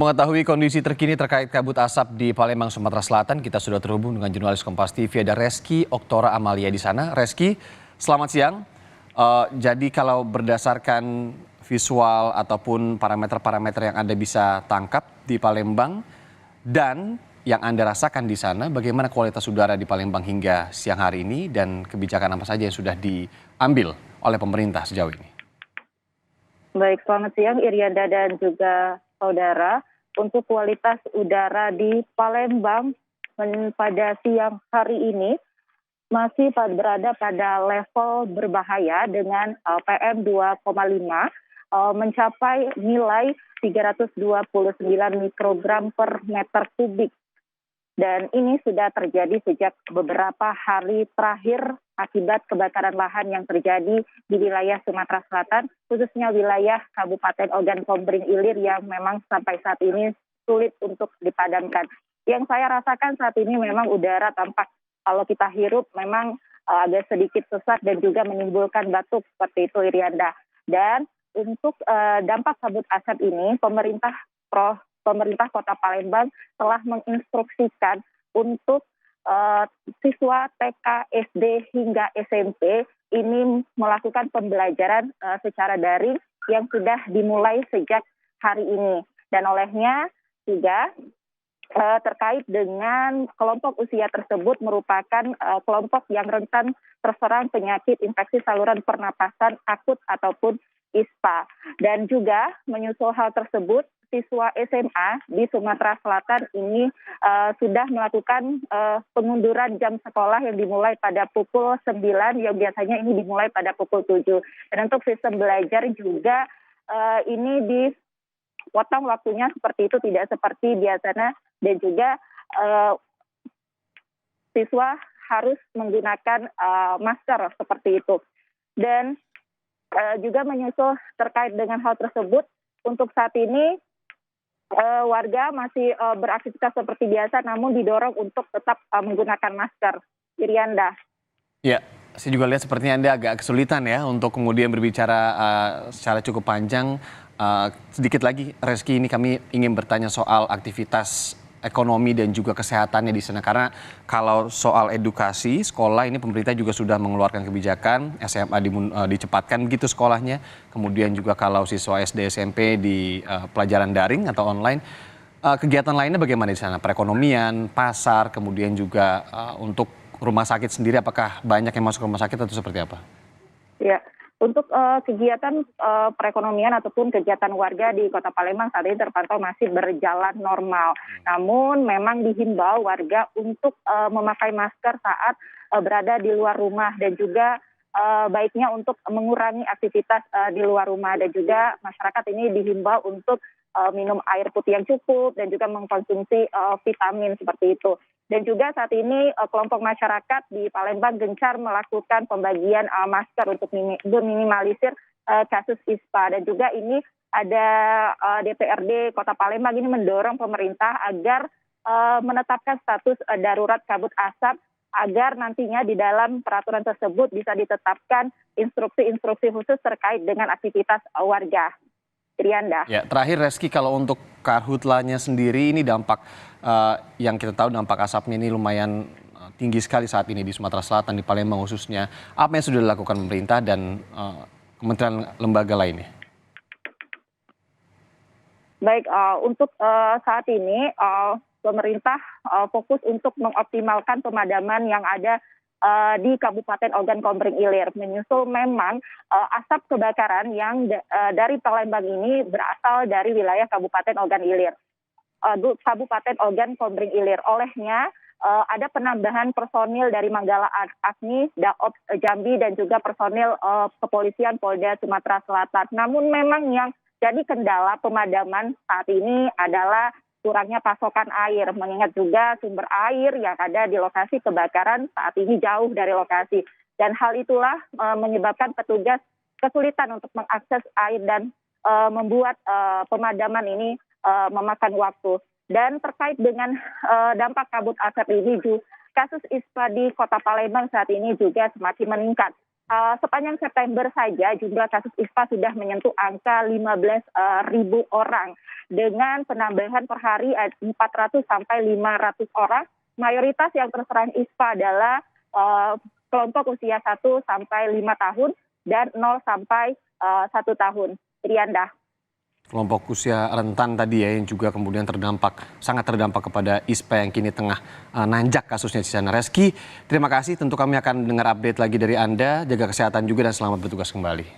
Mengetahui kondisi terkini terkait kabut asap di Palembang, Sumatera Selatan, kita sudah terhubung dengan jurnalis Kompas TV, ada Reski Oktora Amalia di sana. Reski, selamat siang. Jadi kalau berdasarkan visual ataupun parameter-parameter yang Anda bisa tangkap di Palembang dan yang Anda rasakan di sana, bagaimana kualitas udara di Palembang hingga siang hari ini dan kebijakan apa saja yang sudah diambil oleh pemerintah sejauh ini? Baik, selamat siang Irianda dan juga saudara. Untuk kualitas udara di Palembang pada siang hari ini masih berada pada level berbahaya dengan PM 2,5 mencapai nilai 329 mikrogram per meter kubik. Dan ini sudah terjadi sejak beberapa hari terakhir akibat kebakaran lahan yang terjadi di wilayah Sumatera Selatan, khususnya wilayah Kabupaten Ogan Kombring Ilir yang memang sampai saat ini sulit untuk dipadamkan. Yang saya rasakan saat ini memang udara tampak kalau kita hirup memang agak sedikit sesak dan juga menimbulkan batuk seperti itu, Irianda. Dan untuk dampak kabut asap ini, pemerintah Kota Palembang telah menginstruksikan untuk siswa TK, SD hingga SMP ini melakukan pembelajaran secara daring yang sudah dimulai sejak hari ini. Dan olehnya juga terkait dengan kelompok usia tersebut merupakan kelompok yang rentan terserang penyakit infeksi saluran pernapasan akut ataupun ISPA. Dan juga menyusul hal tersebut, siswa SMA di Sumatera Selatan ini sudah melakukan pengunduran jam sekolah yang dimulai pada pukul 9 yang biasanya ini dimulai pada pukul 7. Dan untuk sistem belajar juga ini dipotong waktunya seperti itu, tidak seperti biasanya, dan juga siswa harus menggunakan masker seperti itu. Dan juga menyusul terkait dengan hal tersebut, untuk saat ini warga masih beraktivitas seperti biasa, namun didorong untuk tetap menggunakan masker. Irianda. Ya, saya juga lihat sepertinya Anda agak kesulitan ya untuk kemudian berbicara secara cukup panjang. Sedikit lagi, Reski, ini kami ingin bertanya soal aktivitas ekonomi dan juga kesehatannya di sana. Karena kalau soal edukasi, sekolah ini pemerintah juga sudah mengeluarkan kebijakan, SMA dicepatkan begitu sekolahnya. Kemudian juga kalau siswa SD, SMP di pelajaran daring atau online, kegiatan lainnya bagaimana di sana? Perekonomian, pasar, kemudian juga untuk rumah sakit sendiri, apakah banyak yang masuk rumah sakit atau seperti apa? Ya, untuk kegiatan perekonomian ataupun kegiatan warga di Kota Palembang saat ini terpantau masih berjalan normal. Namun memang dihimbau warga untuk memakai masker saat berada di luar rumah, dan juga baiknya untuk mengurangi aktivitas di luar rumah, dan juga masyarakat ini dihimbau untuk minum air putih yang cukup dan juga mengkonsumsi vitamin seperti itu. Dan juga saat ini kelompok masyarakat di Palembang gencar melakukan pembagian masker untuk meminimalisir kasus ISPA. Dan juga ini ada DPRD Kota Palembang ini mendorong pemerintah agar menetapkan status darurat kabut asap, agar nantinya di dalam peraturan tersebut bisa ditetapkan instruksi-instruksi khusus terkait dengan aktivitas warga. Irianda. Ya, terakhir Reski, kalau untuk karhutlanya sendiri ini dampak yang kita tahu dampak asapnya ini lumayan tinggi sekali saat ini di Sumatera Selatan, di Palembang khususnya. Apa yang sudah dilakukan pemerintah dan kementerian lembaga lainnya? Baik, untuk saat ini pemerintah fokus untuk mengoptimalkan pemadaman yang ada di Kabupaten Ogan Kombring Ilir. Menyusul memang asap kebakaran yang dari Palembang ini berasal dari wilayah Kabupaten Ogan Ilir. Kabupaten Ogan Kombring Ilir. Olehnya ada penambahan personil dari Manggala Agni, Daob Jambi, dan juga personil kepolisian Polda Sumatera Selatan. Namun memang yang jadi kendala pemadaman saat ini adalah kurangnya pasokan air, mengingat juga sumber air yang ada di lokasi kebakaran saat ini jauh dari lokasi. Dan hal itulah menyebabkan petugas kesulitan untuk mengakses air dan membuat pemadaman ini memakan waktu. Dan terkait dengan dampak kabut asap ini, kasus ISPA di Kota Palembang saat ini juga semakin meningkat. sepanjang September saja jumlah kasus ISPA sudah menyentuh angka 15.000 orang dengan penambahan per hari 400 sampai 500 orang. Mayoritas yang terserang ISPA adalah kelompok usia 1 sampai 5 tahun dan 0 sampai 1 tahun. Irianda. Kelompok usia rentan tadi ya yang juga kemudian sangat terdampak kepada ISPA yang kini tengah nanjak kasusnya di sana. Reski, terima kasih. Tentu kami akan dengar update lagi dari Anda. Jaga kesehatan juga dan selamat bertugas kembali.